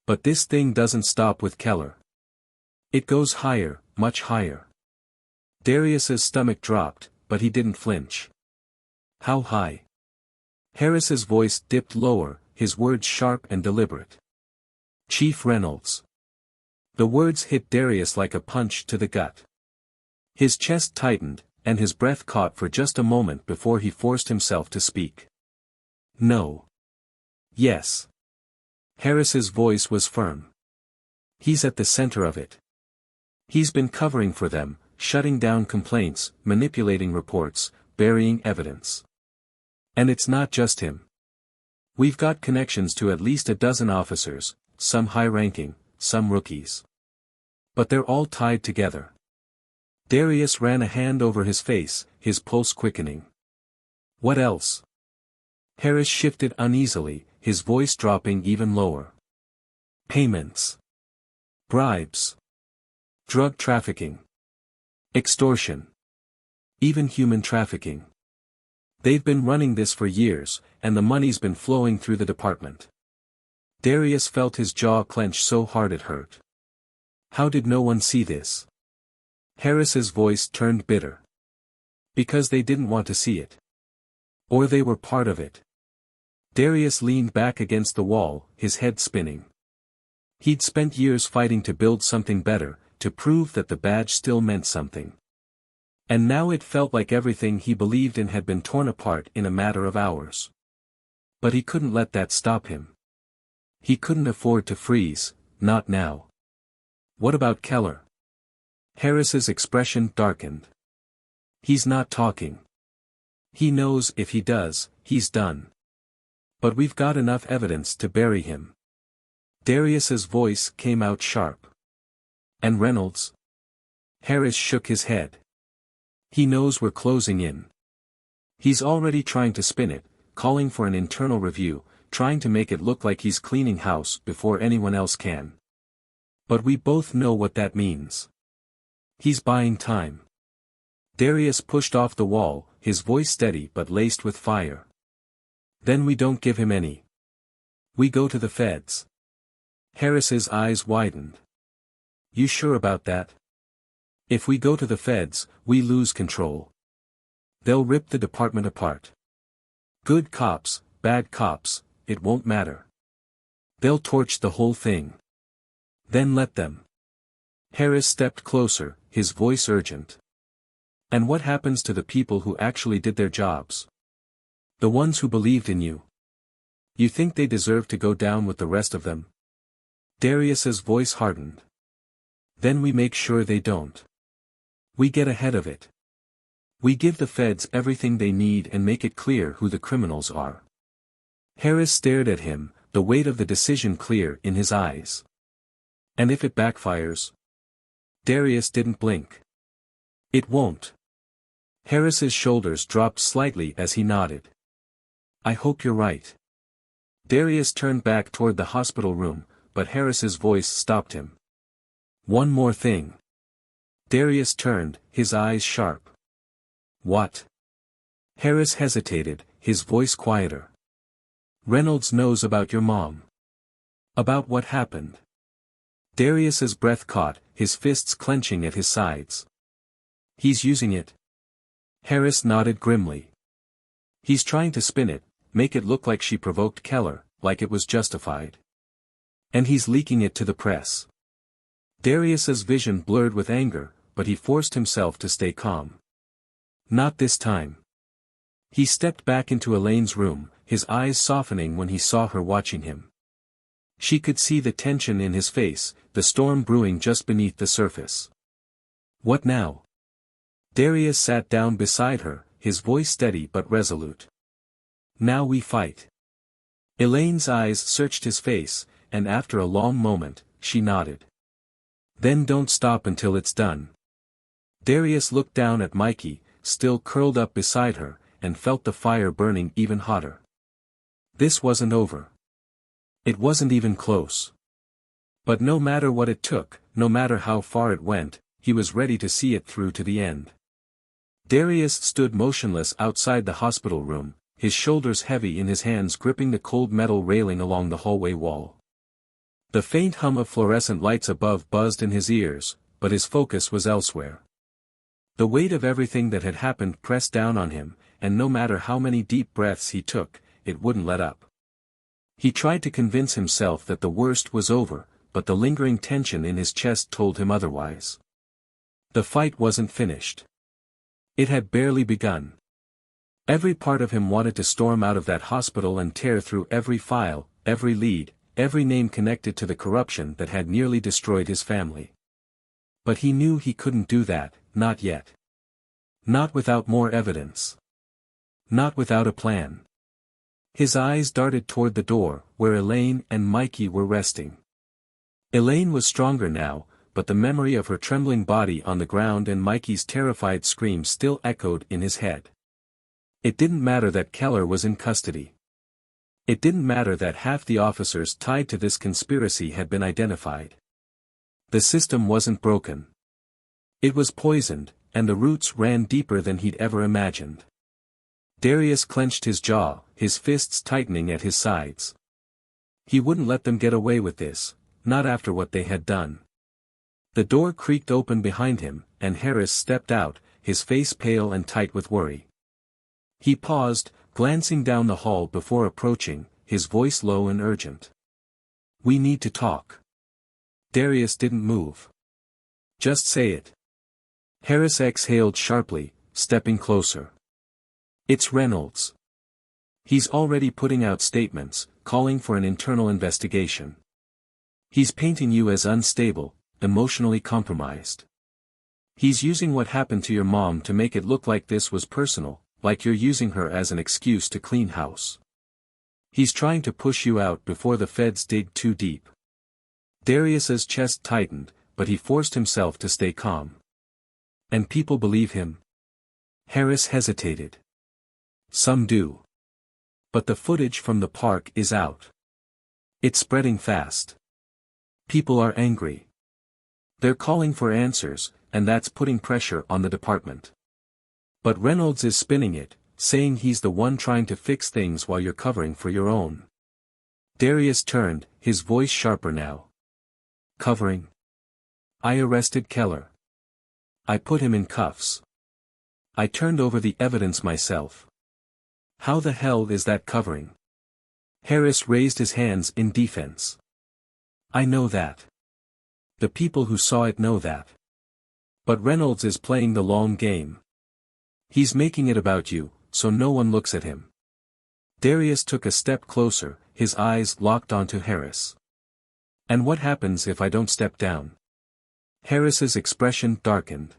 S1: But this thing doesn't stop with Keller. It goes higher, much higher." Darius's stomach dropped, but he didn't flinch. "How high?" Harris's voice dipped lower, his words sharp and deliberate. "Chief Reynolds." The words hit Darius like a punch to the gut. His chest tightened, and his breath caught for just a moment before he forced himself to speak. "No." "Yes." Harris's voice was firm. "He's at the center of it. He's been covering for them, shutting down complaints, manipulating reports, burying evidence. And it's not just him. We've got connections to at least a dozen officers, some high-ranking, some rookies. But they're all tied together. Darius ran a hand over his face, his pulse quickening. What else? Harris shifted uneasily, his voice dropping even lower. Payments. Bribes. Drug trafficking. Extortion. Even human trafficking. They've been running this for years, and the money's been flowing through the department. Darius felt his jaw clench so hard it hurt. How did no one see this? Harris's voice turned bitter. Because they didn't want to see it. Or they were part of it. Darius leaned back against the wall, his head spinning. He'd spent years fighting to build something better, to prove that the badge still meant something. And now it felt like everything he believed in had been torn apart in a matter of hours. But he couldn't let that stop him. He couldn't afford to freeze, not now. What about Keller? Harris's expression darkened. He's not talking. He knows if he does, he's done. But we've got enough evidence to bury him. Darius's voice came out sharp. And Reynolds? Harris shook his head. He knows we're closing in. He's already trying to spin it, calling for an internal review, trying to make it look like he's cleaning house before anyone else can. But we both know what that means. He's buying time. Darius pushed off the wall, his voice steady but laced with fire. Then we don't give him any. We go to the feds. Harris's eyes widened. You sure about that? If we go to the feds, we lose control. They'll rip the department apart. Good cops, bad cops, it won't matter. They'll torch the whole thing. Then let them. Harris stepped closer, his voice urgent. And what happens to the people who actually did their jobs? The ones who believed in you? You think they deserve to go down with the rest of them? Darius's voice hardened. Then we make sure they don't. We get ahead of it. We give the feds everything they need and make it clear who the criminals are. Harris stared at him, the weight of the decision clear in his eyes. And if it backfires? Darius didn't blink. It won't. Harris's shoulders dropped slightly as he nodded. I hope you're right. Darius turned back toward the hospital room, but Harris's voice stopped him. One more thing. Darius turned, his eyes sharp. What? Harris hesitated, his voice quieter. Reynolds knows about your mom. About what happened. Darius's breath caught, his fists clenching at his sides. He's using it. Harris nodded grimly. He's trying to spin it, make it look like she provoked Keller, like it was justified. And he's leaking it to the press. Darius's vision blurred with anger, but he forced himself to stay calm. Not this time. He stepped back into Elaine's room, his eyes softening when he saw her watching him. She could see the tension in his face, the storm brewing just beneath the surface. What now? Darius sat down beside her, his voice steady but resolute. Now we fight. Elaine's eyes searched his face, and after a long moment, she nodded. Then don't stop until it's done. Darius looked down at Mikey, still curled up beside her, and felt the fire burning even hotter. This wasn't over. It wasn't even close. But no matter what it took, no matter how far it went, he was ready to see it through to the end. Darius stood motionless outside the hospital room, his shoulders heavy in his hands gripping the cold metal railing along the hallway wall. The faint hum of fluorescent lights above buzzed in his ears, but his focus was elsewhere. The weight of everything that had happened pressed down on him, and no matter how many deep breaths he took, it wouldn't let up. He tried to convince himself that the worst was over, but the lingering tension in his chest told him otherwise. The fight wasn't finished. It had barely begun. Every part of him wanted to storm out of that hospital and tear through every file, every lead, every name connected to the corruption that had nearly destroyed his family. But he knew he couldn't do that, not yet. Not without more evidence. Not without a plan. His eyes darted toward the door, where Elaine and Mikey were resting. Elaine was stronger now, but the memory of her trembling body on the ground and Mikey's terrified scream still echoed in his head. It didn't matter that Keller was in custody. It didn't matter that half the officers tied to this conspiracy had been identified. The system wasn't broken. It was poisoned, and the roots ran deeper than he'd ever imagined. Darius clenched his jaw, his fists tightening at his sides. He wouldn't let them get away with this, not after what they had done. The door creaked open behind him, and Harris stepped out, his face pale and tight with worry. He paused, glancing down the hall before approaching, his voice low and urgent. "We need to talk." Darius didn't move. "Just say it." Harris exhaled sharply, stepping closer. "It's Reynolds. He's already putting out statements, calling for an internal investigation. He's painting you as unstable, emotionally compromised. He's using what happened to your mom to make it look like this was personal, like you're using her as an excuse to clean house. He's trying to push you out before the feds dig too deep." Darius's chest tightened, but he forced himself to stay calm. "And people believe him?" Harris hesitated. "Some do. But the footage from the park is out. It's spreading fast. People are angry. They're calling for answers, and that's putting pressure on the department. But Reynolds is spinning it, saying he's the one trying to fix things while you're covering for your own." Darius turned, his voice sharper now. "Covering? I arrested Keller. I put him in cuffs. I turned over the evidence myself. How the hell is that covering?" Harris raised his hands in defense. "I know that. The people who saw it know that. But Reynolds is playing the long game. He's making it about you, so no one looks at him." Darius took a step closer, his eyes locked onto Harris. "And what happens if I don't step down?" Harris's expression darkened.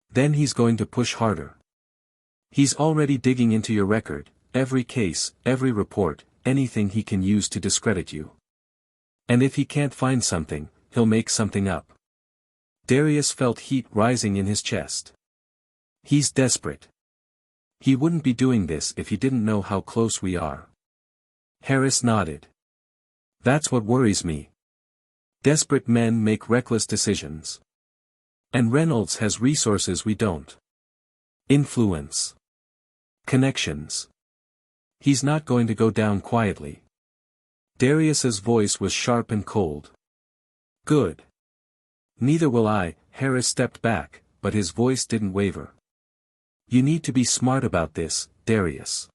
S1: "Then he's going to push harder. He's already digging into your record, every case, every report, anything he can use to discredit you. And if he can't find something, he'll make something up." Darius felt heat rising in his chest. "He's desperate. He wouldn't be doing this if he didn't know how close we are." Harris nodded. "That's what worries me. Desperate men make reckless decisions. And Reynolds has resources we don't. Influence. Connections. He's not going to go down quietly." Darius's voice was sharp and cold. "Good. Neither will I." Harris stepped back, but his voice didn't waver. "You need to be smart about this, Darius.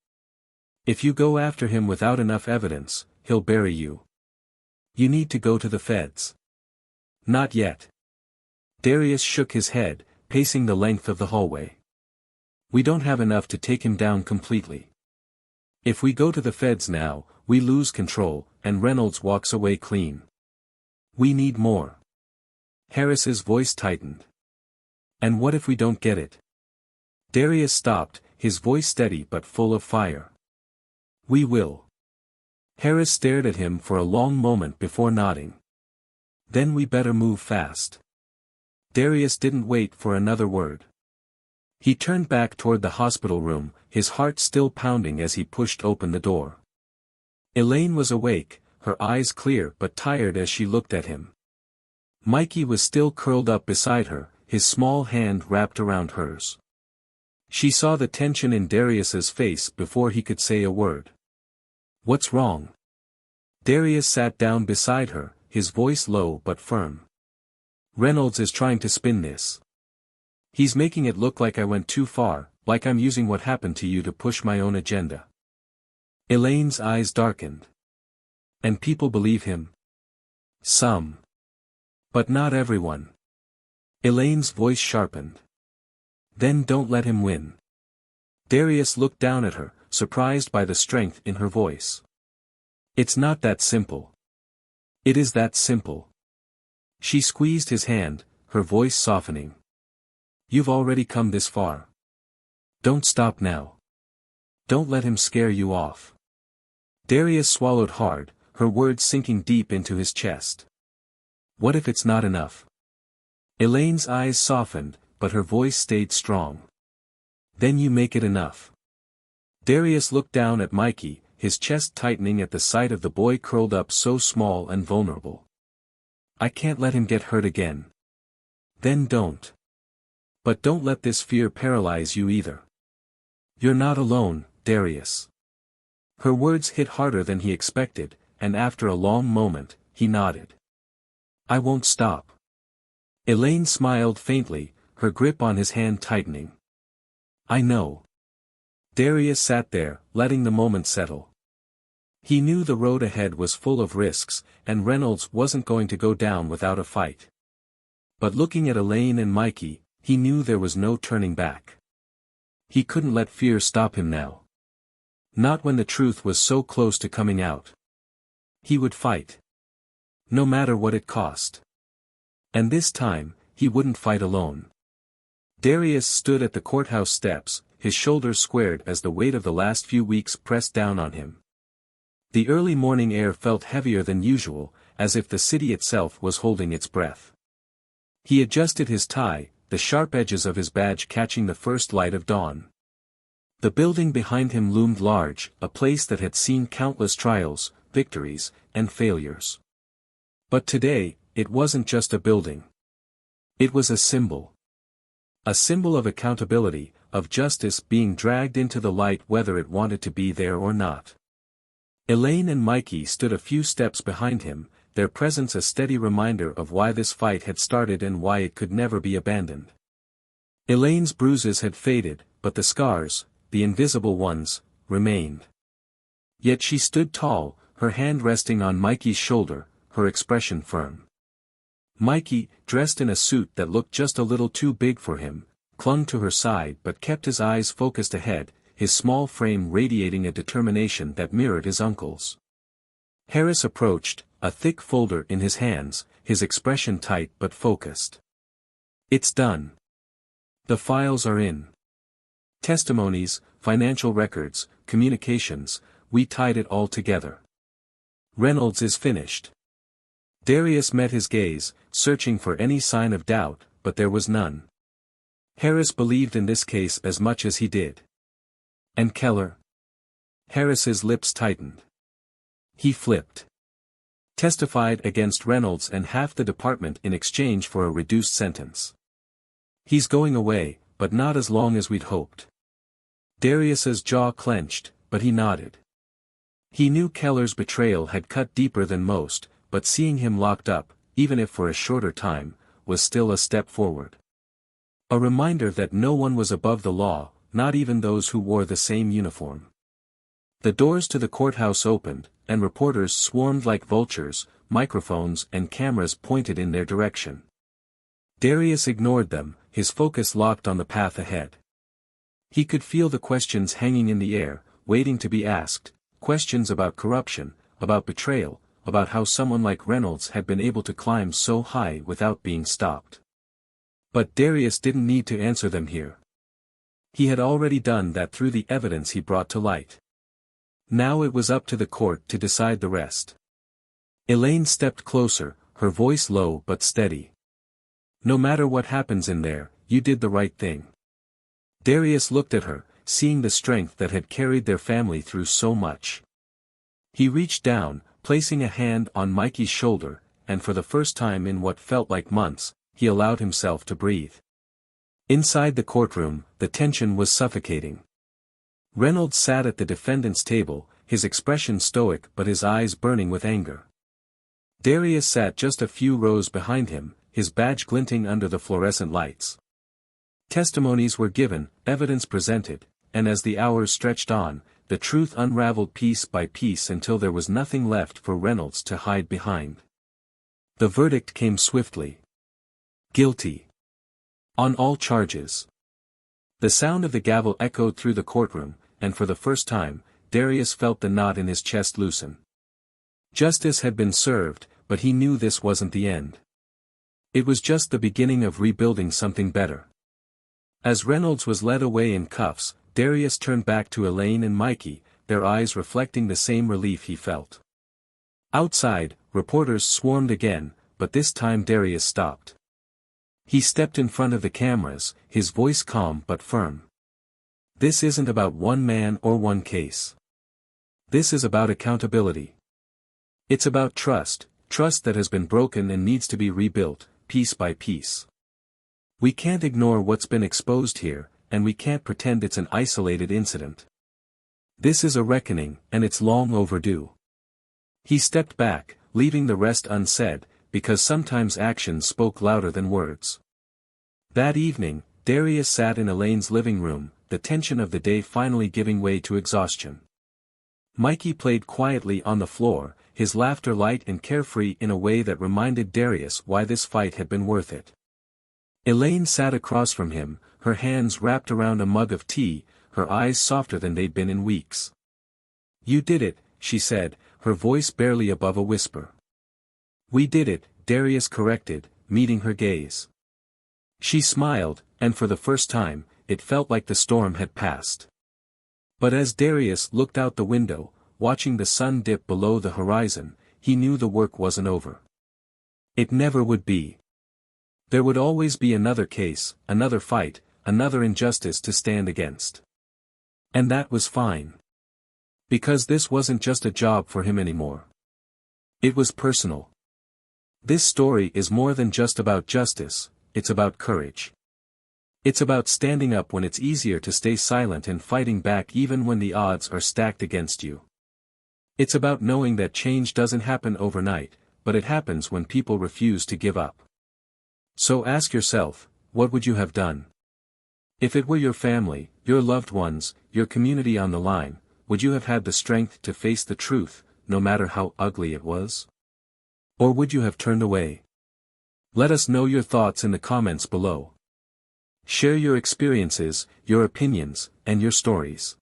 S1: If you go after him without enough evidence, he'll bury you. You need to go to the feds." "Not yet." Darius shook his head, pacing the length of the hallway. "We don't have enough to take him down completely. If we go to the feds now, we lose control, and Reynolds walks away clean. We need more." Harris's voice tightened. "And what if we don't get it?" Darius stopped, his voice steady but full of fire. "We will." Harris stared at him for a long moment before nodding. "Then we better move fast." Darius didn't wait for another word. He turned back toward the hospital room, his heart still pounding as he pushed open the door. Elaine was awake, her eyes clear but tired as she looked at him. Mikey was still curled up beside her, his small hand wrapped around hers. She saw the tension in Darius's face before he could say a word. "What's wrong?" Darius sat down beside her, his voice low but firm. "Reynolds is trying to spin this. He's making it look like I went too far, like I'm using what happened to you to push my own agenda." Elaine's eyes darkened. "And people believe him?" "Some. But not everyone." Elaine's voice sharpened. "Then don't let him win." Darius looked down at her, surprised by the strength in her voice. "It's not that simple." "It is that simple." She squeezed his hand, her voice softening. "You've already come this far. Don't stop now. Don't let him scare you off. Darius swallowed hard, her words sinking deep into his chest. What if it's not enough? Elaine's eyes softened, but her voice stayed strong. Then you make it enough. Darius looked down at Mikey, his chest tightening at the sight of the boy curled up so small and vulnerable. I can't let him get hurt again. Then don't. But don't let this fear paralyze you either. You're not alone, Darius. Her words hit harder than he expected, and after a long moment, he nodded. I won't stop. Elaine smiled faintly, her grip on his hand tightening. I know. Darius sat there, letting the moment settle. He knew the road ahead was full of risks, and Reynolds wasn't going to go down without a fight. But looking at Elaine and Mikey, he knew there was no turning back. He couldn't let fear stop him now. Not when the truth was so close to coming out. He would fight. No matter what it cost. And this time, he wouldn't fight alone. Darius stood at the courthouse steps, his shoulders squared as the weight of the last few weeks pressed down on him. The early morning air felt heavier than usual, as if the city itself was holding its breath. He adjusted his tie, the sharp edges of his badge catching the first light of dawn. The building behind him loomed large, a place that had seen countless trials, victories, and failures. But today, it wasn't just a building. It was a symbol. A symbol of accountability, of justice being dragged into the light whether it wanted to be there or not. Elaine and Mikey stood a few steps behind him, their presence a steady reminder of why this fight had started and why it could never be abandoned. Elaine's bruises had faded, but the scars, the invisible ones, remained. Yet she stood tall, her hand resting on Mikey's shoulder, her expression firm. Mikey, dressed in a suit that looked just a little too big for him, clung to her side but kept his eyes focused ahead, his small frame radiating a determination that mirrored his uncle's. Harris approached, a thick folder in his hands, his expression tight but focused. It's done. The files are in. Testimonies, financial records, communications, we tied it all together. Reynolds is finished. Darius met his gaze, searching for any sign of doubt, but there was none. Harris believed in this case as much as he did. And Keller? Harris's lips tightened. He flipped. Testified against Reynolds and half the department in exchange for a reduced sentence. He's going away, but not as long as we'd hoped. Darius's jaw clenched, but he nodded. He knew Keller's betrayal had cut deeper than most, but seeing him locked up, even if for a shorter time, was still a step forward. A reminder that no one was above the law, not even those who wore the same uniform. The doors to the courthouse opened, and reporters swarmed like vultures, microphones and cameras pointed in their direction. Darius ignored them, his focus locked on the path ahead. He could feel the questions hanging in the air, waiting to be asked, questions about corruption, about betrayal, about how someone like Reynolds had been able to climb so high without being stopped. But Darius didn't need to answer them here. He had already done that through the evidence he brought to light. Now it was up to the court to decide the rest. Elaine stepped closer, her voice low but steady. No matter what happens in there, you did the right thing. Darius looked at her, seeing the strength that had carried their family through so much. He reached down, placing a hand on Mikey's shoulder, and for the first time in what felt like months, he allowed himself to breathe. Inside the courtroom, the tension was suffocating. Reynolds sat at the defendant's table, his expression stoic but his eyes burning with anger. Darius sat just a few rows behind him, his badge glinting under the fluorescent lights. Testimonies were given, evidence presented, and as the hours stretched on, the truth unraveled piece by piece until there was nothing left for Reynolds to hide behind. The verdict came swiftly. Guilty. On all charges. The sound of the gavel echoed through the courtroom, and for the first time, Darius felt the knot in his chest loosen. Justice had been served, but he knew this wasn't the end. It was just the beginning of rebuilding something better. As Reynolds was led away in cuffs, Darius turned back to Elaine and Mikey, their eyes reflecting the same relief he felt. Outside, reporters swarmed again, but this time Darius stopped. He stepped in front of the cameras, his voice calm but firm. This isn't about one man or one case. This is about accountability. It's about trust that has been broken and needs to be rebuilt, piece by piece. We can't ignore what's been exposed here, and we can't pretend it's an isolated incident. This is a reckoning, and it's long overdue. He stepped back, leaving the rest unsaid, because sometimes actions spoke louder than words. That evening, Darius sat in Elaine's living room, the tension of the day finally giving way to exhaustion. Mikey played quietly on the floor, his laughter light and carefree in a way that reminded Darius why this fight had been worth it. Elaine sat across from him, her hands wrapped around a mug of tea, her eyes softer than they'd been in weeks. "You did it," she said, her voice barely above a whisper. "We did it," Darius corrected, meeting her gaze. She smiled, and for the first time, it felt like the storm had passed. But as Darius looked out the window, watching the sun dip below the horizon, he knew the work wasn't over. It never would be. There would always be another case, another fight, another injustice to stand against. And that was fine. Because this wasn't just a job for him anymore. It was personal. This story is more than just about justice, it's about courage. It's about standing up when it's easier to stay silent and fighting back even when the odds are stacked against you. It's about knowing that change doesn't happen overnight, but it happens when people refuse to give up. So ask yourself, what would you have done? If it were your family, your loved ones, your community on the line, would you have had the strength to face the truth, no matter how ugly it was? Or would you have turned away? Let us know your thoughts in the comments below. Share your experiences, your opinions, and your stories.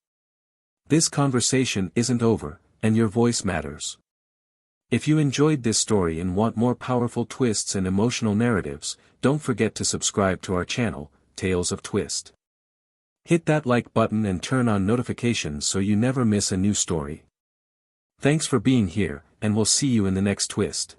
S1: This conversation isn't over, and your voice matters. If you enjoyed this story and want more powerful twists and emotional narratives, don't forget to subscribe to our channel, Tales of Twist. Hit that like button and turn on notifications so you never miss a new story. Thanks for being here, and we'll see you in the next twist.